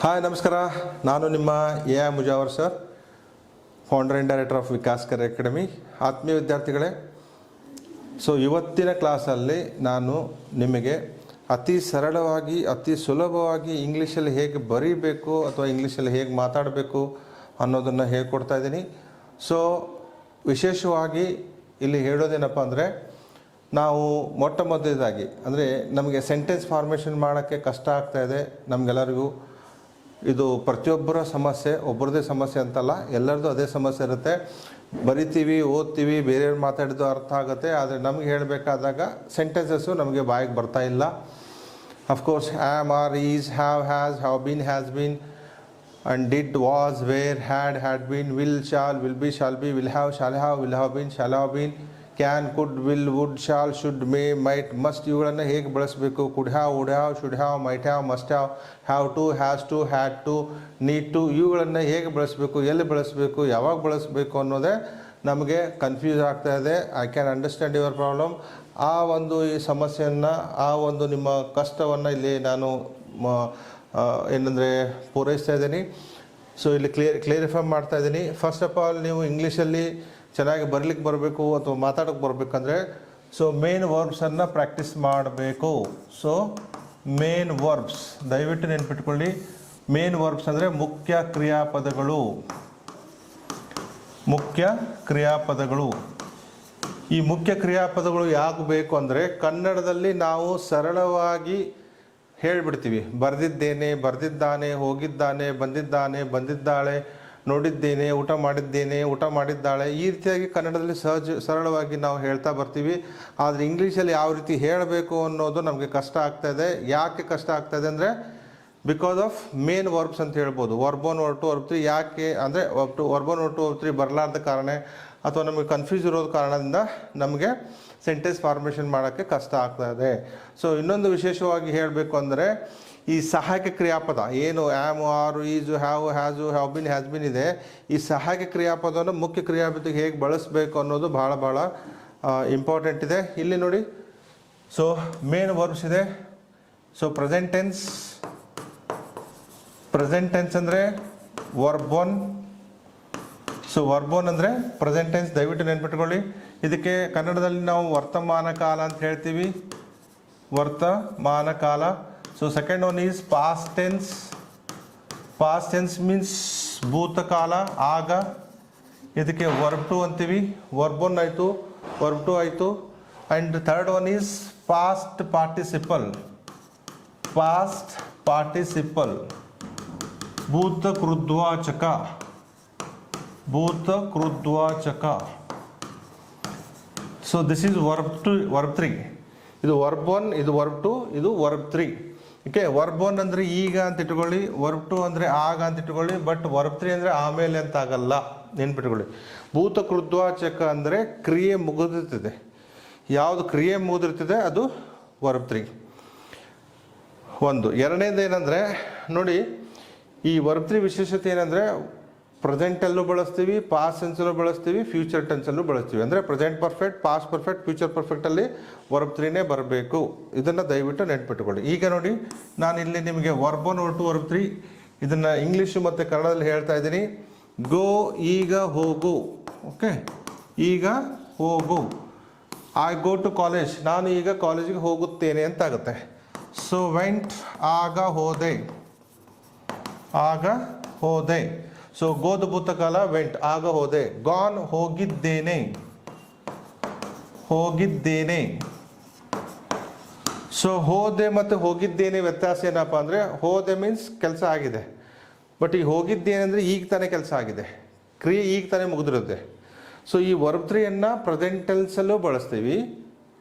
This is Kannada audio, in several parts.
ಹಾಯ್ ನಮಸ್ಕಾರ. ನಾನು ನಿಮ್ಮ A I Mujawar sir, founder and director of Vikas career academy. ಆತ್ಮೀಯ ವಿದ್ಯಾರ್ಥಿಗಳೇ, ಇವತ್ತಿನ ಕ್ಲಾಸಲ್ಲಿ ನಾನು ನಿಮಗೆ ಅತಿ ಸರಳವಾಗಿ ಅತಿ ಸುಲಭವಾಗಿ ಇಂಗ್ಲೀಷಲ್ಲಿ ಹೇಗೆ ಬರೀಬೇಕು ಅಥವಾ ಇಂಗ್ಲೀಷಲ್ಲಿ ಹೇಗೆ ಮಾತಾಡಬೇಕು ಅನ್ನೋದನ್ನು ಹೇಳ್ಕೊಡ್ತಾ ಇದ್ದೀನಿ. ವಿಶೇಷವಾಗಿ ಇಲ್ಲಿ ಹೇಳೋದೇನಪ್ಪ ಅಂದರೆ, ನಾವು ಮೊಟ್ಟ ಮೊದಲನೇದಾಗಿ ಅಂದರೆ ನಮಗೆ ಸೆಂಟೆನ್ಸ್ ಫಾರ್ಮೇಷನ್ ಮಾಡೋಕ್ಕೆ ಕಷ್ಟ ಆಗ್ತಾಯಿದೆ ನಮಗೆಲ್ಲರಿಗೂ. ಇದು ಪ್ರತಿಯೊಬ್ಬರ ಸಮಸ್ಯೆ, ಒಬ್ಬರದೇ ಸಮಸ್ಯೆ ಅಂತಲ್ಲ, ಎಲ್ಲರದ್ದು ಅದೇ ಸಮಸ್ಯೆ ಇರುತ್ತೆ. ಬರಿತೀವಿ, ಓದ್ತೀವಿ, ಬೇರೆಯವ್ರು ಮಾತಾಡಿದ್ದು ಅರ್ಥ ಆಗುತ್ತೆ, ಆದರೆ ನಮಗೆ ಹೇಳಬೇಕಾದಾಗ ಸೆಂಟೆನ್ಸಸ್ಸು ನಮಗೆ ಬಾಯಿಗೆ ಬರ್ತಾ ಇಲ್ಲ. Of course am, are, is, have, has, have been, has been, and did, was, were, had been, will, shall, will be, shall be, will have been, shall have been, can, could, will, would, shall, should, may, might, must ಇವುಗಳನ್ನು ಹೇಗೆ ಬಳಸಬೇಕು? could have, would have, should have, might have, must have to, has to, had to, need to ಇವುಗಳನ್ನು ಹೇಗೆ ಬಳಸಬೇಕು, ಎಲ್ಲಿ ಬಳಸಬೇಕು, ಯಾವಾಗ ಬಳಸಬೇಕು ಅನ್ನೋದೇ ನಮಗೆ ಕನ್ಫ್ಯೂಸ್ ಆಗ್ತಾ ಇದೆ. I can understand your problem. ಆ ಒಂದು ಈ ಸಮಸ್ಯೆಯನ್ನು, ಆ ಒಂದು ನಿಮ್ಮ ಕಷ್ಟವನ್ನು ಇಲ್ಲಿ ನಾನು ಏನಂದರೆ ಪೂರೈಸ್ತಾ ಇದ್ದೀನಿ. ಇಲ್ಲಿ ಕ್ಲಿಯರಿಫೈ ಮಾಡ್ತಾ ಇದ್ದೀನಿ. ಫಸ್ಟ್ ಆಫ್ ಆಲ್, ನೀವು ಇಂಗ್ಲೀಷಲ್ಲಿ ಚೆನ್ನಾಗಿ ಬರಲಿಕ್ಕೆ ಬರಬೇಕು ಅಥವಾ ಮಾತಾಡೋಕ್ಕೆ ಬರಬೇಕಂದ್ರೆ ಮೇನ್ ವರ್ಬ್ಸನ್ನು ಪ್ರಾಕ್ಟೀಸ್ ಮಾಡಬೇಕು. ಮೇನ್ ವರ್ಬ್ಸ್ ದಯವಿಟ್ಟು ನೆನ್ಪಿಟ್ಕೊಳ್ಳಿ. ಮೇನ್ ವರ್ಬ್ಸ್ ಅಂದರೆ ಮುಖ್ಯ ಕ್ರಿಯಾಪದಗಳು. ಮುಖ್ಯ ಕ್ರಿಯಾಪದಗಳು. ಈ ಮುಖ್ಯ ಕ್ರಿಯಾಪದಗಳು ಯಾಕೆ ಬೇಕು ಅಂದರೆ, ಕನ್ನಡದಲ್ಲಿ ನಾವು ಸರಳವಾಗಿ ಹೇಳಿಬಿಡ್ತೀವಿ. ಬರೆದಿದ್ದೇನೆ, ಬರೆದಿದ್ದಾನೆ, ಹೋಗಿದ್ದಾನೆ, ಬಂದಿದ್ದಾನೆ, ಬಂದಿದ್ದಾಳೆ, ನೋಡಿದ್ದೇನೆ, ಊಟ ಮಾಡಿದ್ದೇನೆ, ಊಟ ಮಾಡಿದ್ದಾಳೆ, ಈ ರೀತಿಯಾಗಿ ಕನ್ನಡದಲ್ಲಿ ಸರಳವಾಗಿ ನಾವು ಹೇಳ್ತಾ ಬರ್ತೀವಿ. ಆದರೆ ಇಂಗ್ಲೀಷಲ್ಲಿ ಯಾವ ರೀತಿ ಹೇಳಬೇಕು ಅನ್ನೋದು ನಮಗೆ ಕಷ್ಟ ಆಗ್ತಾಯಿದೆ. ಯಾಕೆ ಕಷ್ಟ ಆಗ್ತಾಯಿದೆ ಅಂದರೆ, ಬಿಕಾಸ್ ಆಫ್ ಮೇನ್ ವರ್ಬ್ಸ್ ಅಂತ ಹೇಳ್ಬೋದು. Verb 1, verb 2, verb 3. ಯಾಕೆ ಅಂದರೆ ವರ್ಬ್ 1, ವರ್ಬ್ 2, ವರ್ಬ್ 3 ಬರಲಾರ್ದ ಕಾರಣ ಅಥವಾ ನಮಗೆ ಕನ್ಫ್ಯೂಸ್ ಇರೋದು ಕಾರಣದಿಂದ ನಮಗೆ ಸೆಂಟೆನ್ಸ್ ಫಾರ್ಮೇಷನ್ ಮಾಡೋಕ್ಕೆ ಕಷ್ಟ ಆಗ್ತಾ ಇದೆ. ಇನ್ನೊಂದು ವಿಶೇಷವಾಗಿ ಹೇಳಬೇಕು ಅಂದರೆ, ಈ ಸಹಾಯಕ ಕ್ರಿಯಾಪದ ಏನು am, are, is, have, has, have been, has been ಇದೆ, ಈ ಸಹಾಯಕ ಕ್ರಿಯಾಪದವನ್ನು ಮುಖ್ಯ ಕ್ರಿಯಾಪದಕ್ಕೆ ಹೇಗೆ ಬಳಸಬೇಕು ಅನ್ನೋದು ಭಾಳ ಇಂಪಾರ್ಟೆಂಟ್ ಇದೆ. ಇಲ್ಲಿ ನೋಡಿ, ಮೇನ್ ವರ್ಬ್ಸ್ ಇದೆ. Present tense. ಪ್ರೆಸೆಂಟ್ ಟೆನ್ಸ್ ಅಂದರೆ ವರ್ಬ್ 1. ವರ್ಬ್ 1 ಅಂದರೆ ಪ್ರೆಸೆಂಟ್ ಟೆನ್ಸ್. ದಯವಿಟ್ಟು ನೆನ್ಪಿಟ್ಕೊಳ್ಳಿ. ಇದಕ್ಕೆ ಕನ್ನಡದಲ್ಲಿ ನಾವು ವರ್ತಮಾನ ಕಾಲ ಅಂತ ಹೇಳ್ತೀವಿ. ವರ್ತಮಾನ ಕಾಲ. Second one is past tense. Past tense means ಭೂತಕಾಲ, ಆಗ. ಇದಕ್ಕೆ ವರ್ಬ್ 2 ಅಂತೀವಿ. ವರ್ಬ್ 1 ಆಯಿತು, ವರ್ಬ್ 2 ಆಯಿತು. And third one is past participle. Past participle, ಭೂತ ಕೃದ್ವಾಚಕ. ಭೂತ ಕೃದ್ವಾಚಕ. This is verb 3. ಇದು ವರ್ಬ್ 1, ಇದು ವರ್ಬ್ 2, ಇದು ವರ್ಬ್ 3. ಓಕೆ. ವರ್ಬ್ 1 ಅಂದರೆ ಈಗ ಅಂತ ಇಟ್ಕೊಳ್ಳಿ, ವರ್ಬ್ 2 ಅಂದರೆ ಆಗ ಅಂತ ಇಟ್ಕೊಳ್ಳಿ. ಬಟ್ ವರ್ಬ್ 3 ಅಂದರೆ ಆಮೇಲೆ ಅಂತ ಆಗಲ್ಲ, ನೆನ್ಪಿಟ್ಕೊಳ್ಳಿ. ಭೂತ ಕೃದ್ವಾಚಕ ಅಂದರೆ ಕ್ರಿಯೆ ಮುಗಿದಿರ್ತದೆ. ಯಾವುದು ಕ್ರಿಯೆ ಮುಗಿದಿರ್ತದೆ ಅದು ವರ್ಬ್ 3. ಒಂದು. ಎರಡನೇದು ಏನಂದರೆ ನೋಡಿ, ಈ ವರ್ಬ್ 3 ವಿಶೇಷತೆ ಏನಂದರೆ, ಪ್ರೆಸೆಂಟಲ್ಲೂ ಬಳಸ್ತೀವಿ, ಪಾಸ್ಟ್ ಟೆನ್ಸಲ್ಲೂ ಬಳಸ್ತೀವಿ, ಫ್ಯೂಚರ್ ಟೆನ್ಸಲ್ಲೂ ಬಳಸ್ತೀವಿ. ಅಂದರೆ present perfect, past perfect, future ಪರ್ಫೆಕ್ಟಲ್ಲಿ ವರ್ಬ್ 3ನೇ ಬರಬೇಕು. ಇದನ್ನು ದಯವಿಟ್ಟು ನೆನ್ಪಿಟ್ಕೊಳ್ಳಿ. ಈಗ ನೋಡಿ, ನಾನು ಇಲ್ಲಿ ನಿಮಗೆ ವರ್ಬ್ 1, ವರ್ಬ್ 2, ವರ್ಬ್ 3 ಇದನ್ನು ಇಂಗ್ಲೀಷು ಮತ್ತು ಕನ್ನಡದಲ್ಲಿ ಹೇಳ್ತಾ ಇದ್ದೀನಿ. ಗೋ, ಈಗ ಹೋಗು. ಓಕೆ. ಈಗ ಹೋಗು. I go to college. ನಾನು ಈಗ ಕಾಲೇಜಿಗೆ ಹೋಗುತ್ತೇನೆ ಅಂತ ಆಗುತ್ತೆ. ವೆಂಟ್, ಆಗ ಹೋದೆ. ಆಗ ಹೋದೆ. ಗೋದು ಭೂತಕಾಲ, ವೆಂಟ್, ಆಗ ಹೋದೆ. ಗಾನ್, ಹೋಗಿದ್ದೇನೆ. ಹೋಗಿದ್ದೇನೆ. ಹೋದೆ ಮತ್ತು ಹೋಗಿದ್ದೇನೆ ವ್ಯತ್ಯಾಸ ಏನಪ್ಪ ಅಂದರೆ, ಹೋದೆ ಮೀನ್ಸ್ ಕೆಲಸ ಆಗಿದೆ. ಬಟ್ ಈ ಹೋಗಿದ್ದೇನೆ ಅಂದರೆ ಈಗ ತಾನೇ ಕೆಲಸ ಆಗಿದೆ, ಕ್ರಿಯೆ ಈಗ ತಾನೇ ಮುಗಿದಿರುತ್ತೆ. ಈ ವರ್ಬ್ 3ಯನ್ನು ಪ್ರೆಸೆಂಟ್ ಟೆನ್ಸಲ್ಲೂ ಬಳಸ್ತೀವಿ,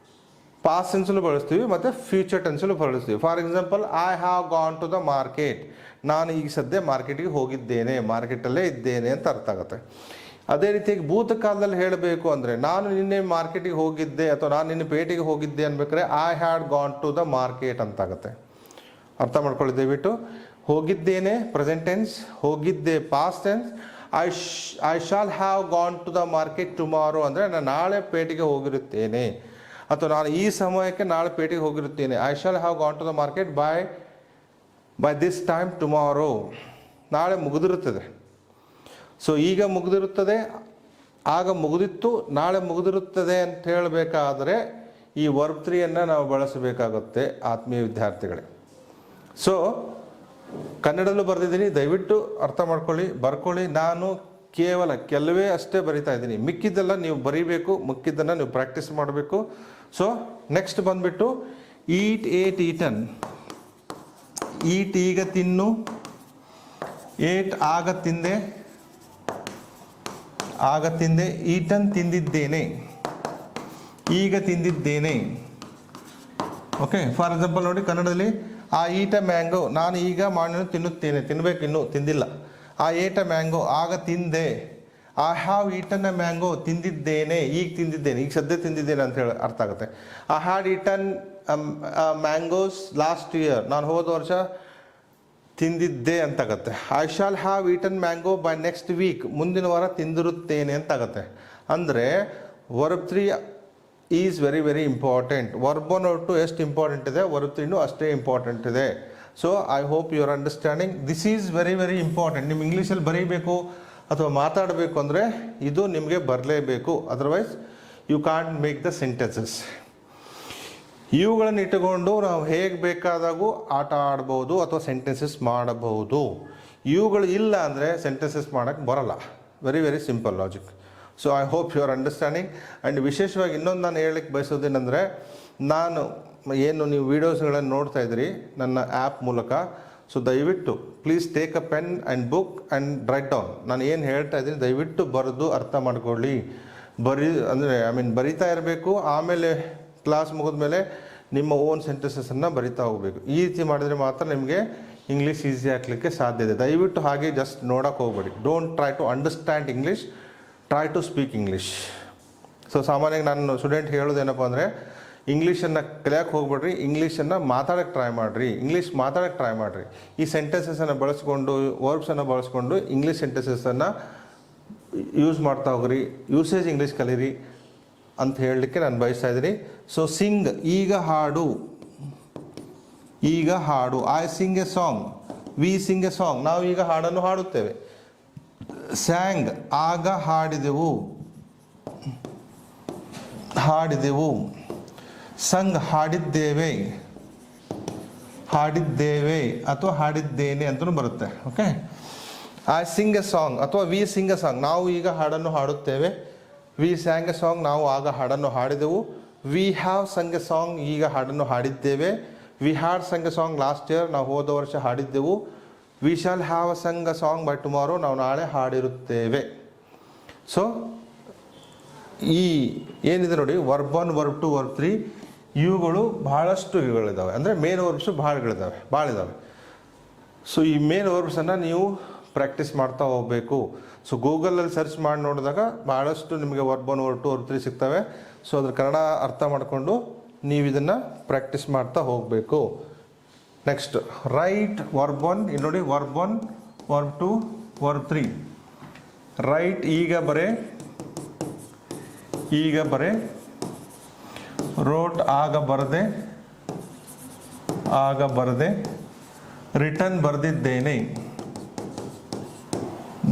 ಪಾಸ್ಟ್ ಟೆನ್ಸಲ್ಲೂ ಬಳಸ್ತೀವಿ, ಮತ್ತು ಫ್ಯೂಚರ್ ಟೆನ್ಸಲ್ಲೂ ಬಳಸ್ತೀವಿ. For example, I have gone to the market. ನಾನು ಈಗ ಸದ್ಯ ಮಾರ್ಕೆಟಿಗೆ ಹೋಗಿದ್ದೇನೆ, ಮಾರ್ಕೆಟಲ್ಲೇ ಇದ್ದೇನೆ ಅಂತ ಅರ್ಥ ಆಗುತ್ತೆ. ಅದೇ ರೀತಿಯಾಗಿ ಭೂತಕಾಲದಲ್ಲಿ ಹೇಳಬೇಕು ಅಂದರೆ, ನಾನು ನಿನ್ನೆ ಮಾರ್ಕೆಟಿಗೆ ಹೋಗಿದ್ದೆ ಅಥವಾ ನಾನು ನಿನ್ನೆ ಪೇಟೆಗೆ ಹೋಗಿದ್ದೆ ಅನ್ಬೇಕಾದ್ರೆ I had gone to the market ಅಂತಾಗುತ್ತೆ. ಅರ್ಥ ಮಾಡ್ಕೊಳ್ಳಿ ದಯವಿಟ್ಟು. ಹೋಗಿದ್ದೇನೆ ಪ್ರೆಸೆಂಟ್ ಟೆನ್ಸ್, ಹೋಗಿದ್ದೆ past tense. I shall have gone to the market tomorrow ಅಂದರೆ ನಾನು ನಾಳೆ ಪೇಟೆಗೆ ಹೋಗಿರುತ್ತೇನೆ, ಅಥವಾ ನಾನು ಈ ಸಮಯಕ್ಕೆ ನಾಳೆ ಪೇಟೆಗೆ ಹೋಗಿರುತ್ತೇನೆ. I shall have gone to the market by by this time tomorrow, ನಾಳೆ ಮುಗಿದಿರುತ್ತದೆ. ಸೊ ಈಗ ಮುಗಿದಿರುತ್ತದೆ, ಆಗ ಮುಗಿದಿತ್ತು, ನಾಳೆ ಮುಗಿದಿರುತ್ತದೆ ಅಂತ ಹೇಳಬೇಕಾದ್ರೆ ಈ ವರ್ಬ್ 3ಯನ್ನು ನಾವು ಬಳಸಬೇಕಾಗುತ್ತೆ ಆತ್ಮೀಯ ವಿದ್ಯಾರ್ಥಿಗಳೇ. ಸೊ ಕನ್ನಡದಲ್ಲೂ ಬರೆದಿದ್ದೀನಿ, ದಯವಿಟ್ಟು ಅರ್ಥ ಮಾಡ್ಕೊಳ್ಳಿ, ಬರ್ಕೊಳ್ಳಿ. ನಾನು ಕೇವಲ ಕೆಲವೇ ಅಷ್ಟೇ ಬರಿತಾ ಇದ್ದೀನಿ, ಮಿಕ್ಕಿದ್ದೆಲ್ಲ ನೀವು ಬರೀಬೇಕು, ಮಿಕ್ಕಿದ್ದನ್ನು ನೀವು ಪ್ರಾಕ್ಟೀಸ್ ಮಾಡಬೇಕು. ಸೊ ನೆಕ್ಸ್ಟ್ ಬಂದುಬಿಟ್ಟು ಈಟ್ ಏಟ್ ಈಟನ್. ಈಟ್ ಈಗ ತಿನ್ನು, ಏಟ್ ಆಗ ತಿಂದೆ, ಆಗ ತಿಂದೆ, ಈಟನ್ ತಿಂದಿದ್ದೇನೆ, ಈಗ ತಿಂದಿದ್ದೇನೆ. ಓಕೆ, ಫಾರ್ ಎಕ್ಸಾಂಪಲ್ ನೋಡಿ ಕನ್ನಡದಲ್ಲಿ ಆ ಈಟ ಮ್ಯಾಂಗೋ, ನಾನು ಈಗ ಮಾವಿನ ತಿನ್ನುತ್ತೇನೆ, ತಿನ್ನಬೇಕು, ಇನ್ನೂ ತಿಂದಿಲ್ಲ. ಆ ಏಟ ಮ್ಯಾಂಗೋ, ಆಗ ತಿಂದೆ. I have eaten a mango, ತಿಂದಿದ್ದೇನೆ, ಈಗ ತಿಂದಿದ್ದೇನೆ, ಈಗ ಸದ್ಯ ತಿಂದಿದ್ದೇನೆ ಅಂತ ಹೇಳಿ ಅರ್ಥ ಆಗುತ್ತೆ. I had eaten mangoes last year, ನಾನು ಹೋದ ವರ್ಷ ತಿಂದಿದ್ದೆ ಅಂತಾಗತ್ತೆ. I shall have eaten mango by next week, ಮುಂದಿನ ವಾರ ತಿಂದಿರುತ್ತೇನೆ ಅಂತಾಗತ್ತೆ. ಅಂದರೆ verb 3 is very very important. Verb 1 verb 2 ಎಷ್ಟು ಇಂಪಾರ್ಟೆಂಟ್ ಇದೆ, ವರ್ಬ್ 3 ಅಷ್ಟೇ ಇಂಪಾರ್ಟೆಂಟ್ ಇದೆ. So I hope you are understanding. This is very very important. ನಿಮ್ಮ ಇಂಗ್ಲೀಷಲ್ಲಿ ಬರೀಬೇಕು ಅಥವಾ ಮಾತಾಡಬೇಕು ಅಂದರೆ ಇದು ನಿಮಗೆ ಬರಲೇಬೇಕು, otherwise you can't make the sentences. ಇವುಗಳನ್ನು ಇಟ್ಟುಕೊಂಡು ನಾವು ಹೇಗೆ ಬೇಕಾದಾಗೂ ಆಟ ಆಡ್ಬೋದು ಅಥವಾ ಸೆಂಟೆನ್ಸಸ್ ಮಾಡಬಹುದು. ಇವುಗಳು ಇಲ್ಲ ಅಂದರೆ ಸೆಂಟೆನ್ಸಸ್ ಮಾಡೋಕ್ಕೆ ಬರಲ್ಲ. Very very simple logic. So I hope you are understanding. And ವಿಶೇಷವಾಗಿ ಇನ್ನೊಂದು ನಾನು ಹೇಳಕ್ಕೆ ಬಯಸೋದೇನೆಂದರೆ, ನಾನು ಏನು ನೀವು ವೀಡಿಯೋಸ್ಗಳನ್ನು ನೋಡ್ತಾ ಇದ್ದೀರಿ ನನ್ನ ಆ್ಯಪ್ ಮೂಲಕ, ಸೊ ದಯವಿಟ್ಟು please take a pen and book and write down. ನಾನು ಏನು ಹೇಳ್ತಾ ಇದ್ದೀನಿ ದಯವಿಟ್ಟು ಬರೆದು ಅರ್ಥ ಮಾಡ್ಕೊಳ್ಳಿ. ಬರಿತಾ ಇರಬೇಕು. ಆಮೇಲೆ ಕ್ಲಾಸ್ ಮುಗಿದ್ಮೇಲೆ ನಿಮ್ಮ ಓನ್ ಸೆಂಟೆನ್ಸಸ್ಸನ್ನು ಬರಿತಾ ಹೋಗಬೇಕು. ಈ ರೀತಿ ಮಾಡಿದರೆ ಮಾತ್ರ ನಿಮಗೆ ಇಂಗ್ಲೀಷ್ ಈಸಿ ಆಗಲಿಕ್ಕೆ ಸಾಧ್ಯ ಇದೆ. ದಯವಿಟ್ಟು ಹಾಗೆ ಜಸ್ಟ್ ನೋಡೋಕೆ ಹೋಗಬೇಡಿ. Don't try to understand English, try to speak English. So ಸಾಮಾನ್ಯವಾಗಿ ನಾನು ಸ್ಟೂಡೆಂಟ್ ಹೇಳೋದೇನಪ್ಪ ಅಂದರೆ, ಇಂಗ್ಲೀಷನ್ನು ಕಲಿಯೋಕ್ಕೆ ಹೋಗ್ಬೇಡ್ರಿ, ಇಂಗ್ಲೀಷನ್ನು ಮಾತಾಡೋಕ್ಕೆ ಟ್ರೈ ಮಾಡಿರಿ, ಇಂಗ್ಲೀಷ್ ಮಾತಾಡೋಕ್ಕೆ ಟ್ರೈ ಮಾಡಿರಿ. ಈ ಸೆಂಟೆನ್ಸಸನ್ನು ಬಳಸ್ಕೊಂಡು, ವರ್ಬ್ಸನ್ನು ಬಳಸ್ಕೊಂಡು ಇಂಗ್ಲೀಷ್ ಸೆಂಟೆನ್ಸಸ್ಸನ್ನು ಯೂಸ್ ಮಾಡ್ತಾ ಹೋಗ್ರಿ, ಯೂಸೇಜ್ ಇಂಗ್ಲೀಷ್ ಕಲೀರಿ ಅಂತ ಹೇಳಲಿಕ್ಕೆ ನಾನು ಬಯಸ್ತಾ ಇದ್ದೀನಿ. ಸೊ ಸಿಂಗ್, ಈಗ ಹಾಡು, ಈಗ ಹಾಡು. I sing a song, we sing a song, ನಾವು ಈಗ ಹಾಡನ್ನು ಹಾಡುತ್ತೇವೆ. ಸ್ಯಾಂಗ್, ಆಗ ಹಾಡಿದೆವು, ಹಾಡಿದೆವು. ಸಂಗ್, ಹಾಡಿದ್ದೇವೆ, ಹಾಡಿದ್ದೇವೆ ಅಥವಾ ಹಾಡಿದ್ದೇನೆ ಅಂತಲೂ ಬರುತ್ತೆ. Okay, I sing a song ಅಥವಾ ವಿ ಸಿಂಗ್ ಎ ಸಾಂಗ್, ನಾವು ಈಗ ಹಾಡನ್ನು ಹಾಡುತ್ತೇವೆ. ವಿ ಸ್ಯಾಂಗ್ ಎ ಸಾಂಗ್, ನಾವು ಆಗ ಹಾಡನ್ನು ಹಾಡಿದೆವು. We have sung a song, ಈಗ ಹಾಡನ್ನು ಹಾಡಿದ್ದೇವೆ. We had sung a song last year, ನಾವು ಹೋದ ವರ್ಷ ಹಾಡಿದ್ದೆವು. We shall have a sung a song by tomorrow, ನಾವು ನಾಳೆ ಹಾಡಿರುತ್ತೇವೆ. ಸೊ ಈ ಏನಿದೆ ನೋಡಿ, ವರ್ಬ್ 1 ವರ್ಬ್ 2 ವರ್ಬ್ 3 ಇವುಗಳು ಬಹಳಷ್ಟು ಇವುಗಳಿದ್ದಾವೆ. ಅಂದರೆ ಮೇನ್ ವರ್ಬ್ಸು ಭಾಳ ಇದ್ದಾವೆ. ಸೊ ಈ ಮೇನ್ ವರ್ಬ್ಸನ್ನು ನೀವು ಪ್ರಾಕ್ಟೀಸ್ ಮಾಡ್ತಾ ಹೋಗಬೇಕು. ಸೊ ಗೂಗಲಲ್ಲಿ ಸರ್ಚ್ ಮಾಡಿ ನೋಡಿದಾಗ ಭಾಳಷ್ಟು ನಿಮಗೆ ವರ್ಬ್ 1 ವರ್ಬ್ 2 ವರ್ಬ್ 3 ಸಿಗ್ತವೆ. ಸೊ ಅದ್ರ ಕನ್ನಡ ಅರ್ಥ ಮಾಡಿಕೊಂಡು ನೀವು ಇದನ್ನು ಪ್ರಾಕ್ಟೀಸ್ ಮಾಡ್ತಾ ಹೋಗಬೇಕು. ನೆಕ್ಸ್ಟ್ ರೈಟ್ ವರ್ಬ್ 1, ಇಲ್ಲಿ ನೋಡಿ ವರ್ಬ್ 1 ವರ್ಬ್ 2 ವರ್ಬ್ 3. ರೈಟ್, ಈಗ ಬರೆ, ಈಗ ಬರೆ. ರೋಟ್, ಆಗ ಬರದೆ, ಆಗ ಬರದೆ. ರಿಟರ್ನ್, ಬರೆದಿದ್ದೇನೆ,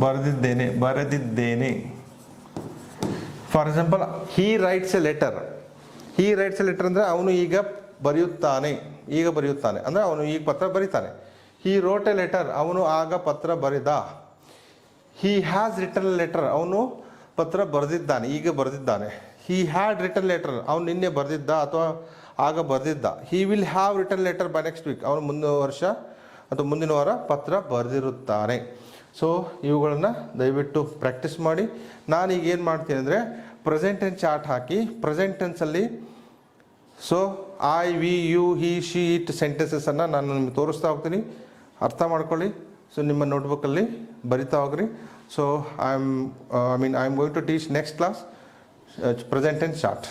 ಬರೆದಿದ್ದೇನೆ, ಬರೆದಿದ್ದೇನೆ. For example, Hi writes a letter. Hi writes a letter ಅಂದರೆ ಅವನು ಈಗ ಬರೆಯುತ್ತಾನೆ, ಈಗ ಬರೆಯುತ್ತಾನೆ ಅಂದರೆ ಅವನು ಈಗ ಪತ್ರ ಬರೀತಾನೆ. ಹೀ ರೋಟ್ ಎ ಲೆಟರ್, ಅವನು ಆಗ ಪತ್ರ ಬರೆದ. He has written a letter, ಅವನು ಪತ್ರ ಬರೆದಿದ್ದಾನೆ, ಈಗ ಬರೆದಿದ್ದಾನೆ. ಹೀ ಹ್ಯಾಡ್ ರಿಟನ್ ಲೆಟರ್, ಅವನು ನಿನ್ನೆ ಬರೆದಿದ್ದ ಅಥವಾ ಆಗ ಬರೆದಿದ್ದ. He will have written letter by next weak, ಅವನು ಮುಂದಿನ ವರ್ಷ ಅಥವಾ ಮುಂದಿನ ವಾರ ಪತ್ರ ಬರೆದಿರುತ್ತಾನೆ. ಸೊ ಇವುಗಳನ್ನು ದಯವಿಟ್ಟು ಪ್ರಾಕ್ಟೀಸ್ ಮಾಡಿ. ನಾನೀಗ ಏನು ಮಾಡ್ತೀನಿ ಅಂದರೆ, ಪ್ರೆಸೆಂಟ್ ಟೆನ್ಸ್ ಚಾರ್ಟ್ ಹಾಕಿ, ಪ್ರೆಸೆಂಟ್ ಟೆನ್ಸಲ್ಲಿ so I, we, you, he, she, it ಸೆಂಟೆನ್ಸಸನ್ನು ನಾನು ನಿಮಗೆ ತೋರಿಸ್ತಾ ಹೋಗ್ತೀನಿ. ಅರ್ಥ ಮಾಡ್ಕೊಳ್ಳಿ. ಸೊ ನಿಮ್ಮ ನೋಟ್ಬುಕ್ಕಲ್ಲಿ ಬರಿತಾ ಹೋಗ್ರಿ. So I am going to teach next class present tense chart.